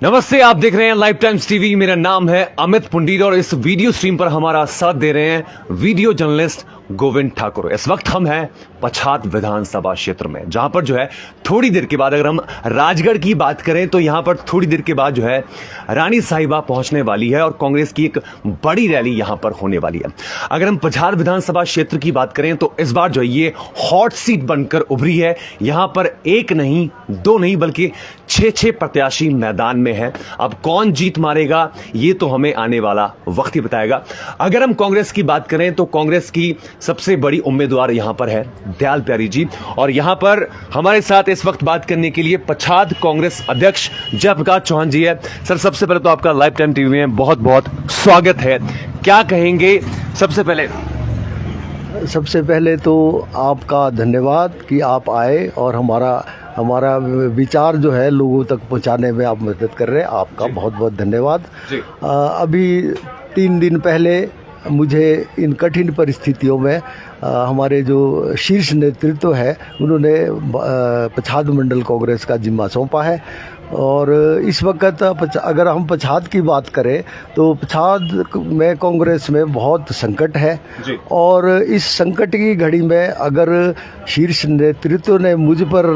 नमस्ते, आप देख रहे हैं लाइफ टाइम्स टीवी। मेरा नाम है अमित पुंडीर और इस वीडियो स्ट्रीम पर हमारा साथ दे रहे हैं वीडियो जर्नलिस्ट गोविंद ठाकुर। इस वक्त हम हैं पछात विधानसभा क्षेत्र में, जहां पर जो है थोड़ी देर के बाद, अगर हम राजगढ़ की बात करें तो यहां पर थोड़ी देर के बाद जो है रानी साहिबा पहुंचने वाली है और कांग्रेस की एक बड़ी रैली यहां पर होने वाली है। अगर हम पछात विधानसभा क्षेत्र की बात करें तो इस बार जो है ये हॉट सीट बनकर उभरी है। यहां पर एक नहीं, दो नहीं, बल्कि 6 प्रत्याशी मैदान में है। अब कौन जीत मारेगा ये तो हमें आने वाला वक्त ही बताएगा। अगर हम कांग्रेस की बात करें तो कांग्रेस की सबसे बड़ी उम्मीदवार यहां पर है दयाल प्यारी जी, और यहां पर हमारे साथ इस वक्त बात करने के लिए पछात कांग्रेस अध्यक्ष जयप्रकाश चौहान जी है। सर, सबसे पहले तो आपका लाइफ टाइम टीवी में बहुत बहुत स्वागत है। क्या कहेंगे सबसे पहले तो आपका धन्यवाद कि आप आए और हमारा विचार जो है लोगों तक पहुंचाने में आप मदद कर रहे हैं। आपका बहुत बहुत धन्यवाद। अभी 3 दिन पहले मुझे इन कठिन परिस्थितियों में हमारे जो शीर्ष नेतृत्व है उन्होंने पछात मंडल कांग्रेस का जिम्मा सौंपा है। और इस वक्त अगर हम पछात की बात करें तो पछात में कांग्रेस में बहुत संकट है, और इस संकट की घड़ी में अगर शीर्ष नेतृत्व ने मुझ पर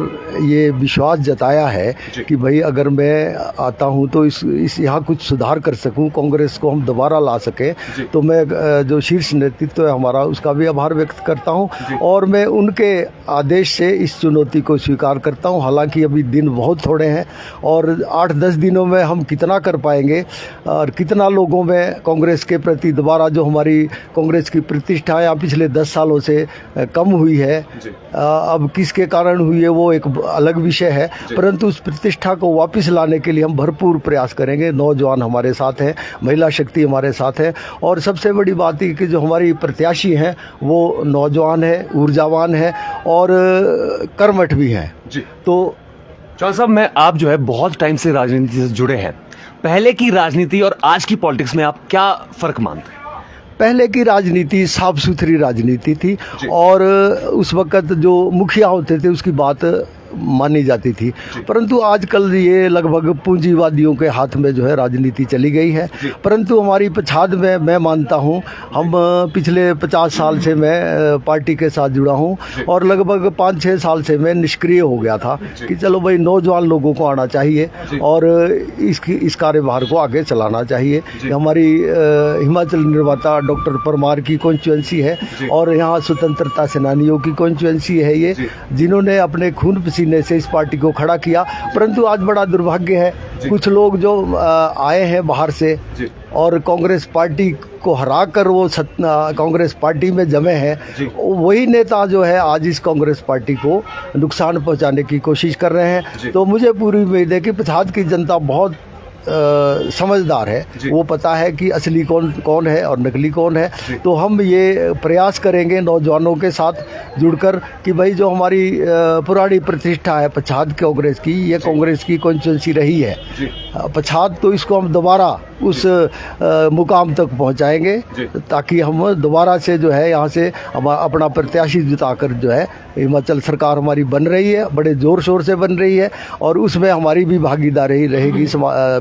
ये विश्वास जताया है कि भाई अगर मैं आता हूं तो इस यहाँ कुछ सुधार कर सकूं, कांग्रेस को हम दोबारा ला सकें, तो मैं जो शीर्ष नेतृत्व है हमारा उसका भी आभार व्यक्त करता हूं और मैं उनके आदेश से इस चुनौती को स्वीकार करता हूं। हालांकि अभी दिन बहुत थोड़े हैं और 8-10 दिनों में हम कितना कर पाएंगे और कितना लोगों में कांग्रेस के प्रति दोबारा जो हमारी कांग्रेस की प्रतिष्ठा या पिछले 10 सालों से कम हुई है, अब किसके कारण हुई है वो एक अलग विषय है, परंतु उस प्रतिष्ठा को वापस लाने के लिए हम भरपूर प्रयास करेंगे। नौजवान हमारे साथ हैं, महिला शक्ति हमारे साथ है, और सबसे बड़ी बात है कि जो हमारी प्रत्याशी हैं वो नौजवान है, ऊर्जावान है और कर्मठ भी हैं। तो चौहान साहब, मैं आप जो है बहुत टाइम से राजनीति से जुड़े हैं। पहले की राजनीति और आज की पॉलिटिक्स में आप क्या फर्क मानते हैं? पहले की राजनीति साफ सुथरी राजनीति थी और उस वक्त जो मुखिया होते थे उसकी बात मानी जाती थी, परंतु आजकल ये लगभग पूंजीवादियों के हाथ में जो है राजनीति चली गई है। परंतु हमारी पछात में मैं मानता हूँ, हम पिछले 50 साल से मैं पार्टी के साथ जुड़ा हूँ और लगभग 5-6 साल से मैं निष्क्रिय हो गया था कि चलो भाई नौजवान लोगों को आना चाहिए और इस कार्यभार को आगे चलाना चाहिए। हमारी हिमाचल निर्माता डॉक्टर परमार की कॉन्स्टिट्यूएंसी है और यहाँ स्वतंत्रता सेनानियों की कॉन्स्टिट्यूएंसी है ये, जिन्होंने अपने खून पसीने से इस पार्टी को खड़ा किया। परंतु आज बड़ा दुर्भाग्य है, कुछ लोग जो आए हैं बाहर से और कांग्रेस पार्टी को हरा कर वो कांग्रेस पार्टी में जमे हैं, वही नेता जो है आज इस कांग्रेस पार्टी को नुकसान पहुंचाने की कोशिश कर रहे हैं। तो मुझे पूरी उम्मीद है कि पछात की जनता बहुत समझदार है, वो पता है कि असली कौन है और नकली कौन है। तो हम ये प्रयास करेंगे नौजवानों के साथ जुड़कर कि भाई जो हमारी पुरानी प्रतिष्ठा है पछात कांग्रेस की, ये कांग्रेस की कॉन्स्टिट्यूएंसी रही है पछात, तो इसको हम दोबारा उस मुकाम तक पहुंचाएंगे ताकि हम दोबारा से जो है यहाँ से हम अपना प्रत्याशी जिताकर जो है, हिमाचल सरकार हमारी बन रही है, बड़े ज़ोर शोर से बन रही है और उसमें हमारी भी भागीदारी रहेगी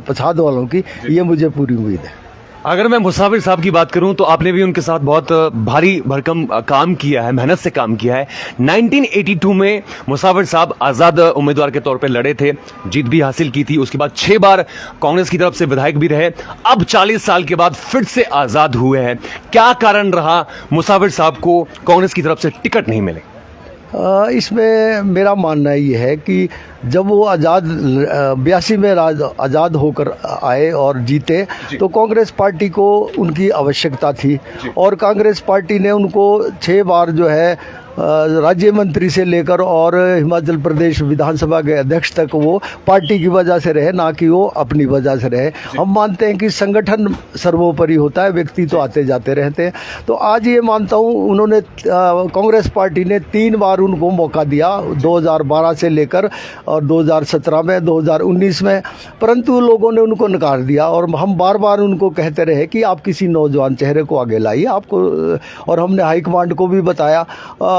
पछात वालों की, ये मुझे पूरी उम्मीद है। अगर मैं मुसाफिर साहब की बात करूं तो आपने भी उनके साथ बहुत भारी भरकम काम किया है, मेहनत से काम किया है। 1982 में मुसाफिर साहब आज़ाद उम्मीदवार के तौर पे लड़े थे, जीत भी हासिल की थी। उसके बाद 6 बार कांग्रेस की तरफ से विधायक भी रहे। अब 40 साल के बाद फिर से आज़ाद हुए हैं। क्या कारण रहा मुसाफिर साहब को कांग्रेस की तरफ से टिकट नहीं मिले? इसमें मेरा मानना ये है कि जब वो 82 में आज़ाद होकर आए और जीते तो कांग्रेस पार्टी को उनकी आवश्यकता थी और कांग्रेस पार्टी ने उनको 6 बार जो है राज्य मंत्री से लेकर और हिमाचल प्रदेश विधानसभा के अध्यक्ष तक वो पार्टी की वजह से रहे, ना कि वो अपनी वजह से रहे। हम मानते हैं कि संगठन सर्वोपरि होता है, व्यक्ति तो आते जाते रहते हैं। तो आज ये मानता हूँ उन्होंने कांग्रेस पार्टी ने 3 बार उनको मौका दिया, 2012 से लेकर और 2017 में, 2019 में, परंतु लोगों ने उनको नकार दिया और हम बार बार उनको कहते रहे कि आप किसी नौजवान चेहरे को आगे लाइए आपको, और हमने हाईकमांड को भी बताया।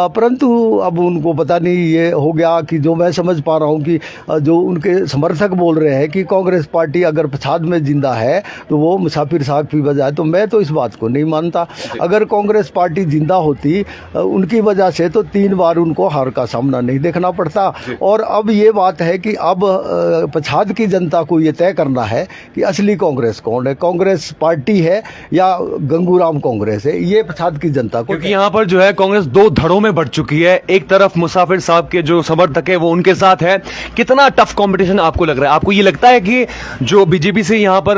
परंतु अब उनको पता नहीं ये हो गया कि जो मैं समझ पा रहा हूँ कि जो उनके समर्थक बोल रहे हैं कि कांग्रेस पार्टी अगर पछाद में जिंदा है तो वो मुसाफिर साहब की वजह है, तो मैं तो इस बात को नहीं मानता। अगर कांग्रेस पार्टी जिंदा होती उनकी वजह से तो 3 बार उनको हार का सामना नहीं देखना पड़ता। और अब ये बात है कि अब पछाद की जनता को ये तय करना है कि असली कांग्रेस कौन है, कांग्रेस पार्टी है या गंगूराम कांग्रेस है, ये पछाद की जनता को। क्योंकि यहाँ पर जो है कांग्रेस 2 धड़ों में बढ़ चुकी है। एक तरफ मुसाफिर साहब के जो समर्थक है वो उनके साथ है। कितना टफ कंपटीशन आपको लग रहा है? आपको ये लगता है कि जो बीजेपी से यहाँ पर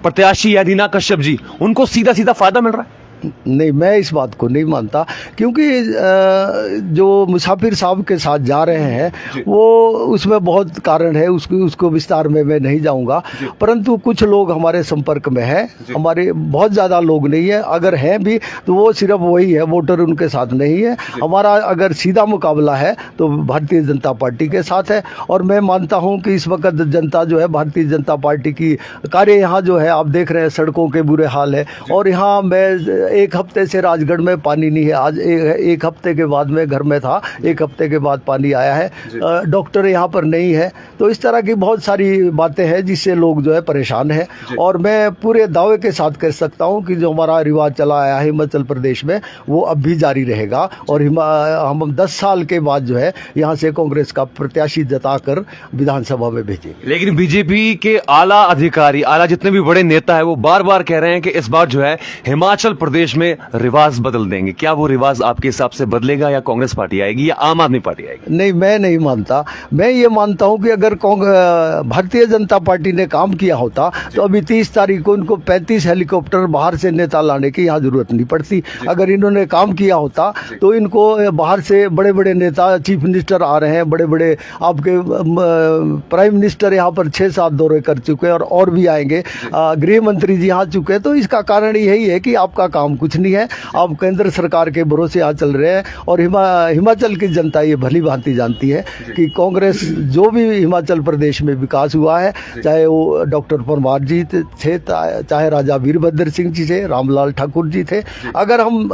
प्रत्याशी है रीना कश्यप जी, उनको सीधा सीधा फायदा मिल रहा है? नहीं, मैं इस बात को नहीं मानता, क्योंकि जो मुसाफिर साहब के साथ जा रहे हैं वो उसमें बहुत कारण है, उसको विस्तार में मैं नहीं जाऊंगा। परंतु कुछ लोग हमारे संपर्क में हैं, हमारे बहुत ज़्यादा लोग नहीं है, अगर हैं भी तो वो सिर्फ वही है, वोटर उनके साथ नहीं है। हमारा अगर सीधा मुकाबला है तो भारतीय जनता पार्टी के साथ है। और मैं मानता हूँ कि इस वक्त जनता जो है भारतीय जनता पार्टी की कार्य यहाँ जो है आप देख रहे हैं, सड़कों के बुरे हाल है। और यहाँ मैं 1 हफ्ते से राजगढ़ में पानी नहीं है, आज एक हफ्ते के बाद में घर में था, 1 हफ्ते के बाद पानी आया है। डॉक्टर यहाँ पर नहीं है, तो इस तरह की बहुत सारी बातें हैं जिससे लोग जो है परेशान हैं। और मैं पूरे दावे के साथ कह सकता हूँ कि जो हमारा रिवाज चला आया है हिमाचल प्रदेश में वो अब भी जारी रहेगा। और हम 10 साल के बाद जो है यहाँ से कांग्रेस का प्रत्याशी जताकर विधानसभा में भेजेंगे। लेकिन बीजेपी के आला अधिकारी, आला जितने भी बड़े नेता है वो बार बार कह रहे हैं कि इस बार जो है हिमाचल प्रदेश में रिवाज बदल देंगे। क्या वो रिवाज आपके हिसाब से बदलेगा या कांग्रेस पार्टी आएगी या आम आदमी पार्टी आएगी? नहीं, मैं नहीं मानता। मैं ये मानता हूँ कि अगर भारतीय जनता पार्टी ने काम किया होता तो अभी 30 तारीख को इनको 35 हेलीकॉप्टर बाहर से नेता लाने की यहाँ जरूरत नहीं पड़ती। अगर इन्होंने काम किया होता तो इनको बाहर से बड़े बड़े नेता, चीफ मिनिस्टर आ रहे हैं, बड़े बड़े आपके प्राइम मिनिस्टर यहाँ पर 6-7 दौरे कर चुके हैं और भी आएंगे, गृह मंत्री जी आ चुके हैं। तो इसका कारण यही है कि आपका काम कुछ नहीं है, आप केंद्र सरकार के भरोसे यहाँ चल रहे हैं। और हिमाचल की जनता ये भली भांति जानती है कि कांग्रेस जो भी हिमाचल प्रदेश में विकास हुआ है, चाहे वो डॉक्टर परमार जी थे, चाहे राजा वीरभद्र सिंह जी थे, रामलाल ठाकुर जी थे, अगर हम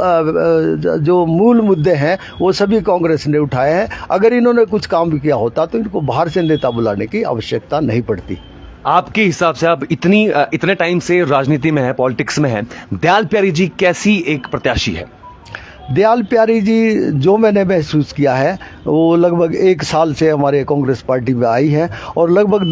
जो मूल मुद्दे हैं वो सभी कांग्रेस ने उठाए हैं। अगर इन्होंने कुछ काम किया होता तो इनको बाहर से नेता बुलाने की आवश्यकता नहीं पड़ती। आपके हिसाब से, आप इतने टाइम से राजनीति में है, पॉलिटिक्स में है, दयाल प्यारी जी कैसी एक प्रत्याशी है? दयाल प्यारी जी जो मैंने महसूस किया है वो लगभग 1 साल से हमारे कांग्रेस पार्टी में आई है और लगभग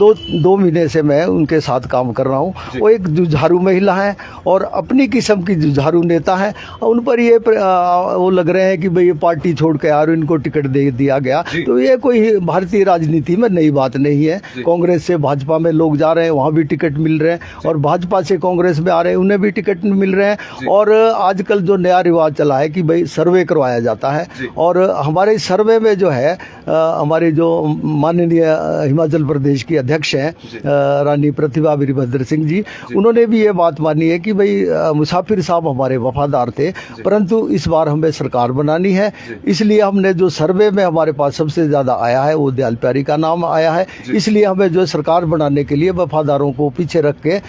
2 महीने से मैं उनके साथ काम कर रहा हूँ। वो एक जुझारू महिला है और अपनी किस्म की जुझारू नेता है। उन पर ये वो लग रहे हैं कि भाई ये पार्टी छोड़ के यार इनको टिकट दे दिया गया, तो ये कोई भारतीय राजनीति में नई बात नहीं है। कांग्रेस से भाजपा में लोग जा रहे हैं, वहाँ भी टिकट मिल रहे हैं, और भाजपा से कांग्रेस में आ रहे हैं, उन्हें भी टिकट मिल रहे हैं। और आजकल जो नया रिवाज चला है कि भाई सर्वे करवाया जाता है, और हमारे सर्वे में जो है हमारे जो माननीय हिमाचल प्रदेश की अध्यक्ष हैं रानी प्रतिभा वीरभद्र सिंह जी, उन्होंने भी ये बात मानी है कि भाई मुसाफिर साहब हमारे वफादार थे, परंतु इस बार हमें सरकार बनानी है। इसलिए हमने जो सर्वे में हमारे पास सबसे ज़्यादा आया है वो दयाल प्यारी का नाम आया है। इसलिए हमें जो सरकार बनाने के लिए वफादारों को पीछे रख के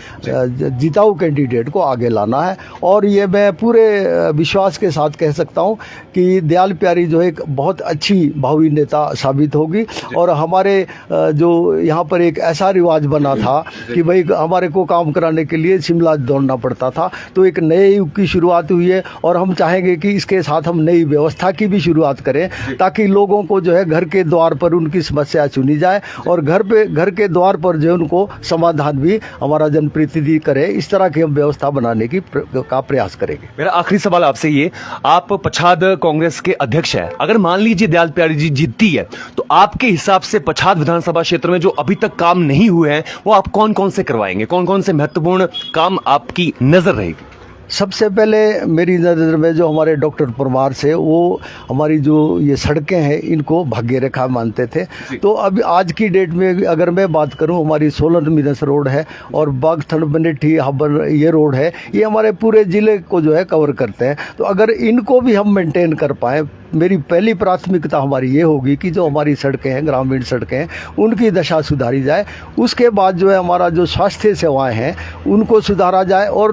जिताऊ कैंडिडेट को आगे लाना है। और ये मैं पूरे विश्वास के साथ कह सकता हूँ कि दयाल प्यारी जो एक बहुत अच्छी भावी नेता साबित होगी। और हमारे जो यहाँ पर एक ऐसा रिवाज बना था कि भाई हमारे को काम कराने के लिए शिमला दौड़ना पड़ता था, तो एक नए युग की शुरुआत हुई है। और हम चाहेंगे कि इसके साथ हम नई व्यवस्था की भी शुरुआत करें, ताकि लोगों को जो है घर के द्वार पर उनकी समस्या सुनी जाए, और घर के द्वार पर जो उनको समाधान भी हमारा जनप्रतिनिधि करे। इस तरह की हम व्यवस्था बनाने का प्रयास करेंगे। मेरा आखिरी सवाल आपसे ये, आप पछाद कांग्रेस के अध्यक्ष हैं, अगर मान लीजिए दयाल प्यारी जी जीतती है तो आपके हिसाब से पछाद विधानसभा क्षेत्र में जो अभी तक काम नहीं हुए हैं वो आप कौन कौन से करवाएंगे? कौन कौन से महत्वपूर्ण काम आपकी नजर रहेगी? सबसे पहले मेरी नज़र में जो हमारे डॉक्टर परमार से, वो हमारी जो ये सड़कें हैं इनको भाग्य रेखा मानते थे। तो अभी आज की डेट में अगर मैं बात करूं, हमारी सोलन मिनस रोड है और बागथड़ बनेठी हाबर ये रोड है, ये हमारे पूरे ज़िले को जो है कवर करते हैं। तो अगर इनको भी हम मेंटेन कर पाएँ, मेरी पहली प्राथमिकता हमारी ये होगी कि जो हमारी सड़कें हैं, ग्रामीण सड़कें हैं, उनकी दशा सुधारी जाए। उसके बाद जो है हमारा जो स्वास्थ्य सेवाएं हैं उनको सुधारा जाए, और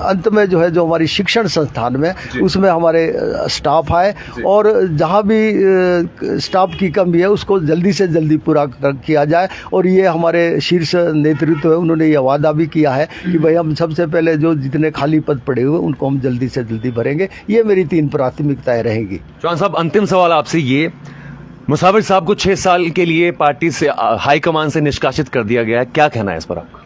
अंत में जो है जो हमारी शिक्षण संस्थान में उसमें हमारे स्टाफ आए, और जहाँ भी स्टाफ की कमी है उसको जल्दी से जल्दी पूरा किया जाए। और ये हमारे शीर्ष नेतृत्व है, उन्होंने ये वादा भी किया है कि भाई हम सबसे पहले जो जितने खाली पद पड़े हुए उनको हम जल्दी से जल्दी भरेंगे। ये मेरी 3 प्राथमिकताएं रहेंगी। चौहान साहब, अंतिम सवाल आपसे ये, मुसाफिर साहब को 6 साल के लिए पार्टी से हाईकमान से निष्कासित कर दिया गया है, क्या कहना है इस पर आपका?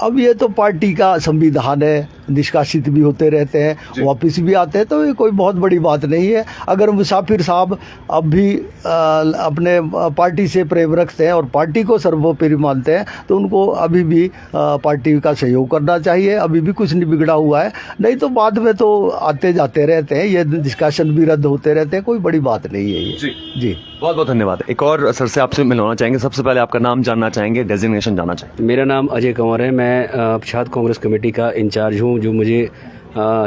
अब ये तो पार्टी का संविधान है, निष्कासित भी होते रहते हैं, वापस भी आते हैं, तो ये कोई बहुत बड़ी बात नहीं है। अगर मुसाफिर साहब अब भी अपने पार्टी से प्रेम रखते हैं और पार्टी को सर्वोपरि मानते हैं तो उनको अभी भी पार्टी का सहयोग करना चाहिए। अभी भी कुछ नहीं बिगड़ा हुआ है, नहीं तो बाद में तो आते जाते रहते हैं, ये डिस्कशन भी रद्द होते रहते हैं, कोई बड़ी बात नहीं है ये। जी बहुत बहुत धन्यवाद। एक और सर से आपसे मिलवाना चाहेंगे, सबसे पहले आपका नाम जानना चाहेंगे, डेजिग्नेशन जानना चाहेंगे। मेरा नाम अजय कंवर है, मैं पछात कांग्रेस कमेटी का इंचार्ज हूं, जो मुझे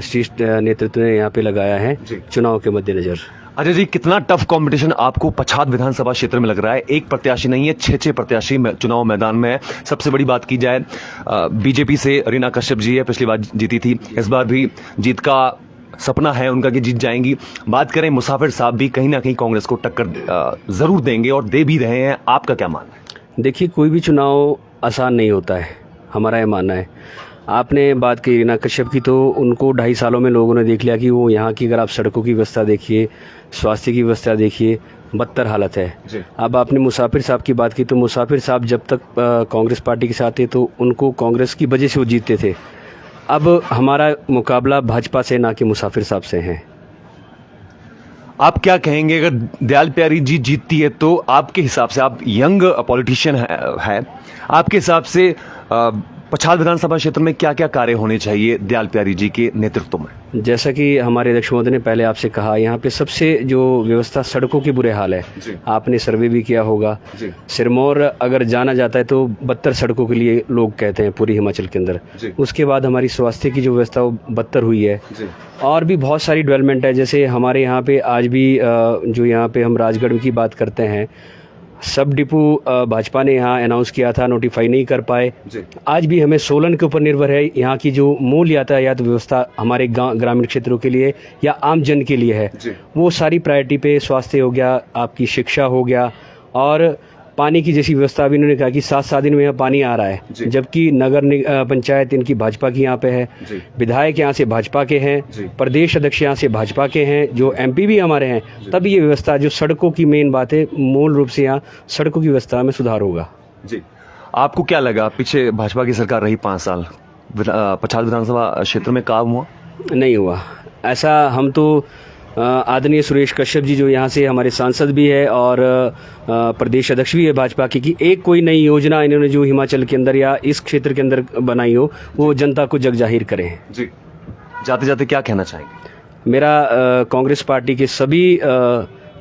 शीर्ष नेतृत्व ने यहाँ पे लगाया है चुनाव के मद्देनजर। अजय जी, कितना टफ कंपटीशन आपको पछात विधानसभा क्षेत्र में लग रहा है? एक प्रत्याशी नहीं है, 6 प्रत्याशी चुनाव मैदान में है। सबसे बड़ी बात की जाए, बीजेपी से रीना कश्यप जी है, पिछली बार जीती थी, इस बार भी जीत का सपना है उनका कि जीत जाएंगी। बात करें मुसाफिर साहब भी कहीं ना कहीं कांग्रेस को टक्कर जरूर देंगे और दे भी रहे हैं, आपका क्या मानना है? देखिए, कोई भी चुनाव आसान नहीं होता है, हमारा ये मानना है। आपने बात की रीना कश्यप की, तो उनको 2.5 सालों में लोगों ने देख लिया कि वो यहाँ की, अगर आप सड़कों की व्यवस्था देखिए, स्वास्थ्य की व्यवस्था देखिए, बदतर हालत है। अब आपने मुसाफिर साहब की बात की, तो मुसाफिर साहब जब तक कांग्रेस पार्टी के साथ थे तो उनको कांग्रेस की वजह से वो जीतते थे। अब हमारा मुकाबला भाजपा से, ना कि मुसाफिर साहब से है। आप क्या कहेंगे, अगर दयाल प्यारी जी जीतती है तो आपके हिसाब से, आप यंग पॉलिटिशियन है, आपके हिसाब से पछात विधानसभा क्षेत्र में क्या क्या कार्य होने चाहिए दयाल प्यारी जी के नेतृत्व में? जैसा कि हमारे अध्यक्ष महोदय ने पहले आपसे कहा, यहाँ पे सबसे जो व्यवस्था, सड़कों की बुरे हाल है। आपने सर्वे भी किया होगा, सिरमौर अगर जाना जाता है तो 72 सड़कों के लिए लोग कहते हैं पूरी हिमाचल के अंदर। उसके बाद हमारी स्वास्थ्य की जो व्यवस्था वो बदतर हुई है, और भी बहुत सारी डेवलपमेंट है। जैसे हमारे यहाँ पे आज भी जो यहाँ पे हम राजगढ़ की बात करते हैं, सब डिपो भाजपा ने यहाँ अनाउंस किया था, नोटिफाई नहीं कर पाए। आज भी हमें सोलन के ऊपर निर्भर है। यहाँ की जो मूल यातायात व्यवस्था हमारे ग्रामीण क्षेत्रों के लिए या आम जन के लिए है, वो सारी प्रायोरिटी पे, स्वास्थ्य हो गया, आपकी शिक्षा हो गया, और पानी की जैसी व्यवस्था भी इन्होंने कहा कि 7 दिन में यहाँ पानी आ रहा है, जबकि नगर पंचायत इनकी भाजपा की यहाँ पे है, विधायक यहाँ से भाजपा के हैं, प्रदेश अध्यक्ष यहाँ से भाजपा के हैं, जो एमपी भी हमारे हैं। तब ये व्यवस्था, जो सड़कों की मेन बात है, मूल रूप से यहाँ सड़कों की व्यवस्था में सुधार होगा। जी, आपको क्या लगा, पीछे भाजपा की सरकार रही 5 साल, पछात विधानसभा क्षेत्र में काम हुआ? नहीं हुआ ऐसा। हम तो आदरणीय सुरेश कश्यप जी, जो यहाँ से हमारे सांसद भी है और प्रदेश अध्यक्ष भी है भाजपा की, कि एक कोई नई योजना इन्होंने जो हिमाचल के अंदर या इस क्षेत्र के अंदर बनाई हो, वो जनता को जग जाहिर करें। जी, जाते जाते क्या कहना चाहेंगे? मेरा कांग्रेस पार्टी के सभी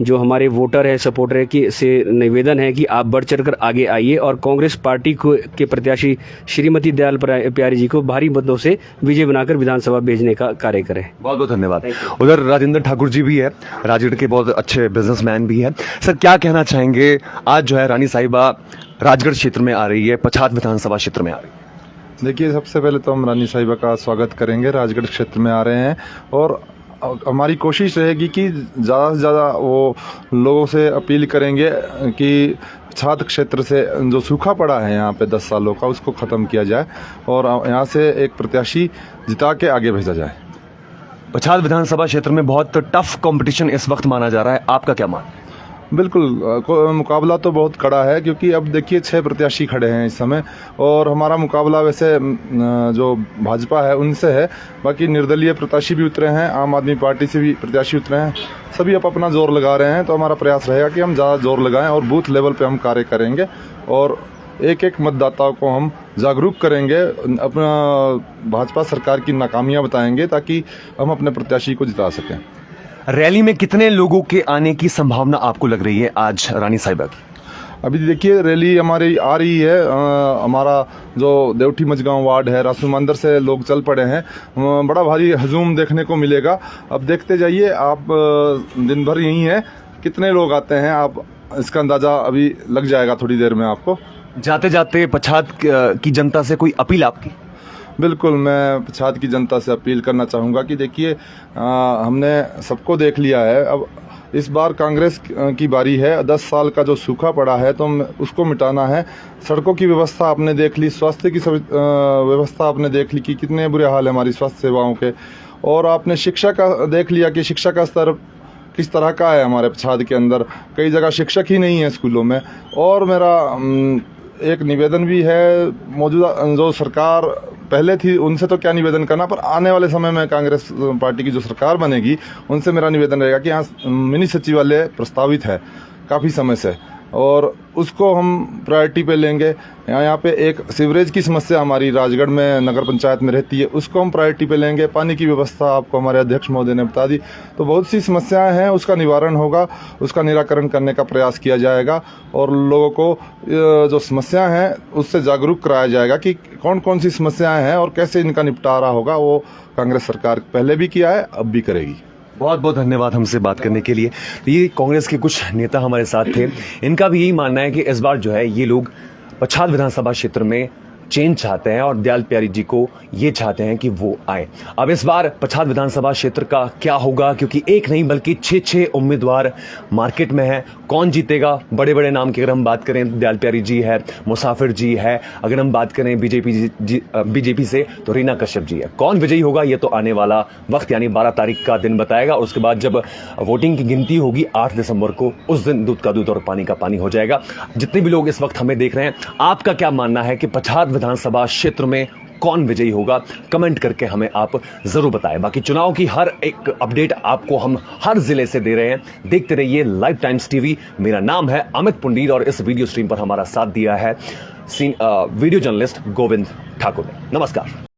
जो हमारे वोटर है, सपोर्टर है, कि से निवेदन है कि आप बढ़ चढ़कर आगे आइए और कांग्रेस पार्टी को के प्रत्याशी श्रीमती दयाल प्यारी जी को भारी मतों से विजय बनाकर विधानसभा भेजने का कार्य करें। बहुत बहुत धन्यवाद। उधर राजेंद्र ठाकुर जी भी है, राजगढ़ के बहुत अच्छे बिजनेसमैन भी है। सर, क्या कहना चाहेंगे, आज जो है रानी साहिबा राजगढ़ क्षेत्र में आ रही है, पछात विधानसभा क्षेत्र में आ रही है? देखिए, सबसे पहले तो हम रानी साहिबा का स्वागत करेंगे, राजगढ़ क्षेत्र में आ रहे हैं, और हमारी कोशिश रहेगी कि ज़्यादा से ज़्यादा वो लोगों से अपील करेंगे कि छात्र क्षेत्र से जो सूखा पड़ा है यहाँ पे 10 सालों का, उसको ख़त्म किया जाए और यहाँ से एक प्रत्याशी जिता के आगे भेजा जाए। पछात विधानसभा क्षेत्र में बहुत टफ कंपटीशन इस वक्त माना जा रहा है, आपका क्या मानना है? बिल्कुल, मुकाबला तो बहुत कड़ा है, क्योंकि अब देखिए 6 प्रत्याशी खड़े हैं इस समय, और हमारा मुकाबला वैसे जो भाजपा है उनसे है। बाकी निर्दलीय प्रत्याशी भी उतरे हैं, आम आदमी पार्टी से भी प्रत्याशी उतरे हैं, सभी अब अपना जोर लगा रहे हैं। तो हमारा प्रयास रहेगा कि हम ज़्यादा जोर लगाएं और बूथ लेवल पे हम कार्य करेंगे और एक एक मतदाताओं को हम जागरूक करेंगे, अपना भाजपा सरकार की नाकामियाँ बताएंगे, ताकि हम अपने प्रत्याशी को जिता सकें। रैली में कितने लोगों के आने की संभावना आपको लग रही है आज रानी साहिबा की? अभी देखिए रैली हमारी आ रही है, हमारा जो देवठी मझगांव वार्ड है, रासू मंदिर से लोग चल पड़े हैं। बड़ा भारी हजूम देखने को मिलेगा। अब देखते जाइए, आप दिन भर यहीं हैं, कितने लोग आते हैं आप इसका अंदाज़ा अभी लग जाएगा थोड़ी देर में आपको। जाते जाते पछात की जनता से कोई अपील आपकी? बिल्कुल, मैं पछात की जनता से अपील करना चाहूँगा कि देखिए हमने सबको देख लिया है। अब इस बार कांग्रेस की बारी है। 10 साल का जो सूखा पड़ा है तो उसको मिटाना है। सड़कों की व्यवस्था आपने देख ली, स्वास्थ्य की व्यवस्था आपने देख ली कि कितने बुरे हाल है हमारी स्वास्थ्य सेवाओं के, और आपने शिक्षा का देख लिया कि शिक्षा का स्तर किस तरह का है हमारे पछाद के अंदर। कई जगह शिक्षक ही नहीं है स्कूलों में। और मेरा एक निवेदन भी है, मौजूदा जो सरकार पहले थी उनसे तो क्या निवेदन करना, पर आने वाले समय में कांग्रेस पार्टी की जो सरकार बनेगी उनसे मेरा निवेदन रहेगा कि यहाँ मिनी सचिवालय प्रस्तावित है काफ़ी समय से, और उसको हम प्रायोरिटी पे लेंगे। यहाँ पे एक सीवरेज की समस्या हमारी राजगढ़ में नगर पंचायत में रहती है, उसको हम प्रायोरिटी पे लेंगे। पानी की व्यवस्था आपको हमारे अध्यक्ष महोदय ने बता दी। तो बहुत सी समस्याएं हैं, उसका निवारण होगा, उसका निराकरण करने का प्रयास किया जाएगा, और लोगों को जो समस्याएं हैं उससे जागरूक कराया जाएगा कि कौन कौन सी समस्याएं हैं और कैसे इनका निपटारा होगा। वो कांग्रेस सरकार पहले भी किया है, अब भी करेगी। बहुत बहुत धन्यवाद हमसे बात करने के लिए। तो ये कांग्रेस के कुछ नेता हमारे साथ थे। इनका भी यही मानना है कि इस बार जो है ये लोग पछात विधानसभा क्षेत्र में चेंज चाहते हैं और दयाल प्यारी जी को ये चाहते हैं कि वो आए। अब इस बार पछात विधानसभा क्षेत्र का क्या होगा, क्योंकि एक नहीं बल्कि 6 उम्मीदवार मार्केट में हैं। कौन जीतेगा? बड़े बड़े नाम की अगर हम बात करें, दयाल प्यारी जी है, मुसाफिर जी है, अगर हम बात करें बीजेपी से तो रीना कश्यप जी है। कौन विजयी होगा ये तो आने वाला वक्त यानी 12 तारीख का दिन बताएगा। उसके बाद जब वोटिंग की गिनती होगी 8 दिसंबर को, उस दिन दूध का दूध और पानी का पानी हो जाएगा। जितने भी लोग इस वक्त हमें देख रहे हैं, आपका क्या मानना है कि पछात विधानसभा क्षेत्र में कौन विजयी होगा? कमेंट करके हमें आप जरूर बताएं। बाकी चुनाव की हर एक अपडेट आपको हम हर जिले से दे रहे हैं। देखते रहिए लाइव टाइम्स टीवी। मेरा नाम है अमित पुंडीर और इस वीडियो स्ट्रीम पर हमारा साथ दिया है वीडियो जर्नलिस्ट गोविंद ठाकुर ने। नमस्कार।